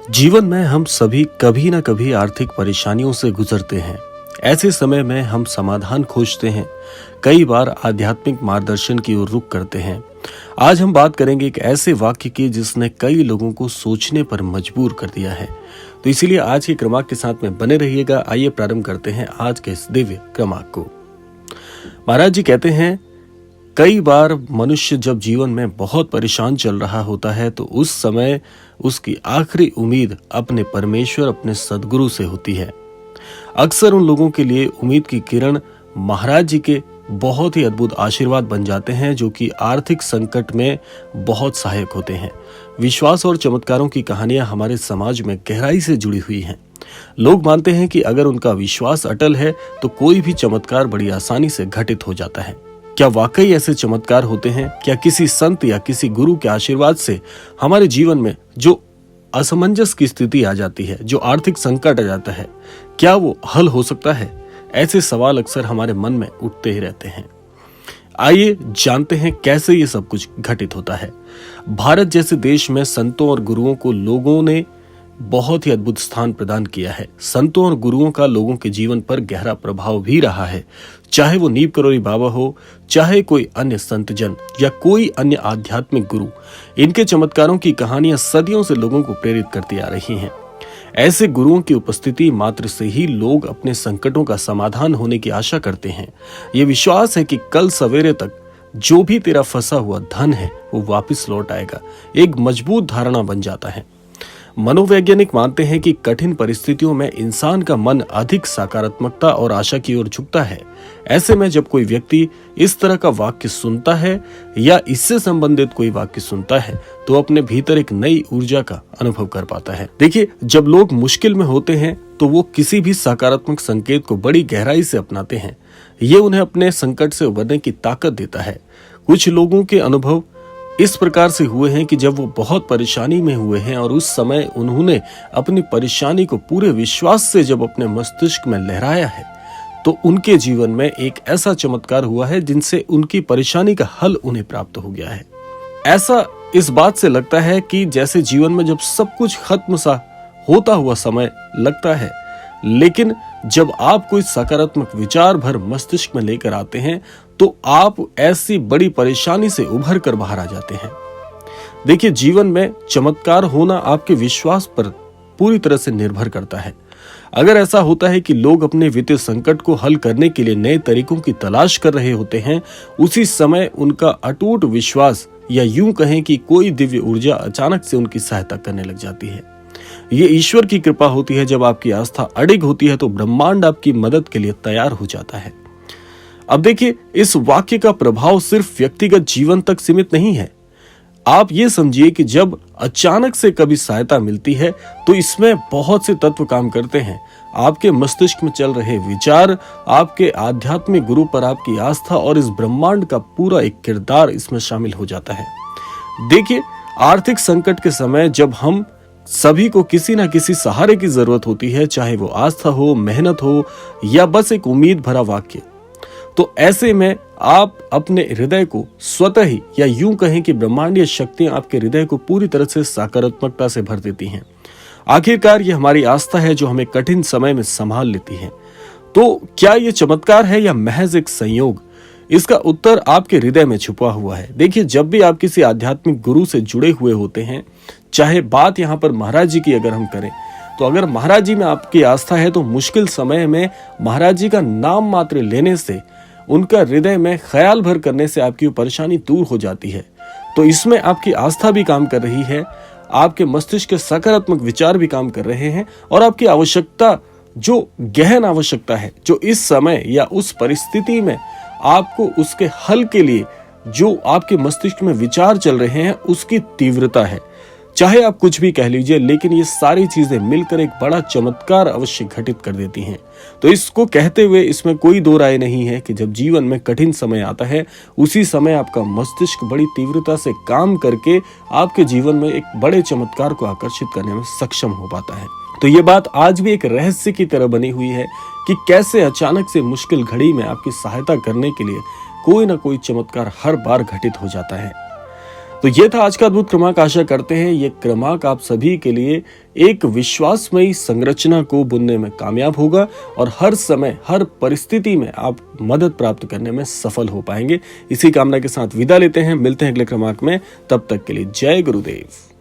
जीवन में हम सभी कभी ना कभी आर्थिक परेशानियों से गुजरते हैं। ऐसे समय में हम समाधान खोजते हैं, कई बार आध्यात्मिक मार्गदर्शन की ओर रुख करते हैं। आज हम बात करेंगे एक ऐसे वाक्य की जिसने कई लोगों को सोचने पर मजबूर कर दिया है। तो इसीलिए आज के क्रमांक के साथ में बने रहिएगा। आइए प्रारंभ करते हैं आज के इस दिव्य क्रमांक को। महाराज जी कहते हैं, कई बार मनुष्य जब जीवन में बहुत परेशान चल रहा होता है तो उस समय उसकी आखिरी उम्मीद अपने परमेश्वर, अपने सदगुरु से होती है। अक्सर उन लोगों के लिए उम्मीद की किरण महाराज जी के बहुत ही अद्भुत आशीर्वाद बन जाते हैं, जो कि आर्थिक संकट में बहुत सहायक होते हैं। विश्वास और चमत्कारों की कहानियां हमारे समाज में गहराई से जुड़ी हुई हैं। लोग मानते हैं कि अगर उनका विश्वास अटल है तो कोई भी चमत्कार बड़ी आसानी से घटित हो जाता है। क्या वाकई ऐसे चमत्कार होते हैं? क्या किसी संत या किसी गुरु के आशीर्वाद से हमारे जीवन में जो असमंजस की स्थिति आ जाती है, जो आर्थिक संकट आ जाता है, क्या वो हल हो सकता है? ऐसे सवाल अक्सर हमारे मन में उठते ही रहते हैं। आइए जानते हैं कैसे ये सब कुछ घटित होता है। भारत जैसे देश में संतों और गुरुओं को लोगों ने बहुत ही अद्भुत स्थान प्रदान किया है। संतों और गुरुओं का लोगों के जीवन पर गहरा प्रभाव भी रहा है। चाहे वो नीम करोली बाबा हो, चाहे कोई अन्य संत जन या कोई अन्य आध्यात्मिक गुरु, इनके चमत्कारों की कहानियां सदियों से लोगों को प्रेरित करती आ रही हैं। ऐसे गुरुओं की उपस्थिति मात्र से ही लोग अपने संकटों का समाधान होने की आशा करते हैं। ये विश्वास है कि कल सवेरे तक जो भी तेरा फंसा हुआ धन है वो वापस लौट आएगा, एक मजबूत धारणा बन जाता है। मनोवैज्ञानिक मानते हैं कि कठिन परिस्थितियों में इंसान का मन अधिक सकारात्मकता और आशा की ओर झुकता है। ऐसे में जब कोई व्यक्ति इस तरह का वाक्य सुनता है या इससे संबंधित कोई वाक्य सुनता है तो अपने भीतर एक नई ऊर्जा का अनुभव कर पाता है। देखिए, जब लोग मुश्किल में होते हैं तो वो किसी भी सकारात्मक संकेत को बड़ी गहराई से अपनाते हैं। ये उन्हें अपने संकट से उबरने की ताकत देता है। कुछ लोगों के अनुभव इस प्रकार से हुए हैं कि जब वो बहुत परेशानी में हुए हैं और उस समय उन्होंने अपनी परेशानी को पूरे विश्वास से जब अपने मस्तिष्क में लहराया है तो उनके जीवन में एक ऐसा चमत्कार हुआ है जिनसे उनकी परेशानी का हल उन्हें प्राप्त हो गया है। ऐसा इस बात से लगता है कि जैसे जीवन में जब सब कुछ खत्म सा होता हुआ समय लगता है, लेकिन जब आप कोई सकारात्मक विचार भर मस्तिष्क में लेकर आते हैं तो आप ऐसी बड़ी परेशानी से उभर कर बाहर आ जाते हैं। देखिए, जीवन में चमत्कार होना आपके विश्वास पर पूरी तरह से निर्भर करता है। अगर ऐसा होता है कि लोग अपने वित्तीय संकट को हल करने के लिए नए तरीकों की तलाश कर रहे होते हैं, उसी समय उनका अटूट विश्वास या यूं कहें कि कोई दिव्य ऊर्जा अचानक से उनकी सहायता करने लग जाती है। ये ईश्वर की कृपा होती है। जब आपकी आस्था अडिग होती है तो ब्रह्मांड आपकी मदद के लिए तैयार हो जाता है। अब देखिए, इस वाक्य का प्रभाव सिर्फ व्यक्तिगत जीवन तक सीमित नहीं है। आप ये समझिए कि जब अचानक से कभी सहायता मिलती है तो इसमें बहुत से तत्व काम करते हैं। आपके मस्तिष्क में चल रहे विचार, आपके आध्यात्मिक गुरु पर आपकी आस्था और इस ब्रह्मांड का पूरा एक किरदार इसमें शामिल हो जाता है। देखिए, आर्थिक संकट के समय जब हम सभी को किसी ना किसी सहारे की जरूरत होती है, चाहे वो आस्था हो, मेहनत हो या बस एक उम्मीद भरा वाक्य, तो ऐसे में आप अपने हृदय को स्वतः ही या यूं कहें कि ब्रह्मांडीय शक्तियां आपके हृदय को पूरी तरह से सकारात्मकता से भर देती हैं। आखिरकार ये हमारी आस्था है जो हमें कठिन समय में संभाल लेती है। तो क्या ये चमत्कार है या महज एक संयोग? इसका उत्तर आपके हृदय में छुपा हुआ है। देखिए, जब भी आप किसी आध्यात्मिक गुरु से जुड़े हुए होते हैं, चाहे बात यहाँ पर महाराज जी की अगर हम करें, तो अगर महाराज जी में आपकी आस्था है तो मुश्किल समय में महाराज जी का नाम मात्र लेने से, उनका हृदय में ख्याल भर करने से आपकी परेशानी दूर हो जाती है। तो इसमें आपकी आस्था भी काम कर रही है, आपके मस्तिष्क के सकारात्मक विचार भी काम कर रहे हैं और आपकी आवश्यकता, जो गहन आवश्यकता है, जो इस समय या उस परिस्थिति में आपको उसके हल के लिए जो आपके मस्तिष्क में विचार चल रहे हैं उसकी तीव्रता है। चाहे आप कुछ भी कह लीजिए, लेकिन ये सारी चीजें मिलकर एक बड़ा चमत्कार अवश्य घटित कर देती हैं। तो इसको कहते हुए इसमें कोई दो राय नहीं है कि जब जीवन में कठिन समय आता है, उसी समय आपका मस्तिष्क बड़ी तीव्रता से काम करके आपके जीवन में एक बड़े चमत्कार को आकर्षित करने में सक्षम हो पाता है। तो ये बात आज भी एक रहस्य की तरह बनी हुई है कि कैसे अचानक से मुश्किल घड़ी में आपकी सहायता करने के लिए कोई ना कोई चमत्कार हर बार घटित हो जाता है। तो ये था आज का अद्भुत क्रमांक। आशा करते हैं ये क्रमांक आप सभी के लिए एक विश्वासमयी संरचना को बुनने में कामयाब होगा और हर समय हर परिस्थिति में आप मदद प्राप्त करने में सफल हो पाएंगे। इसी कामना के साथ विदा लेते हैं, मिलते हैं अगले क्रमांक में। तब तक के लिए जय गुरुदेव।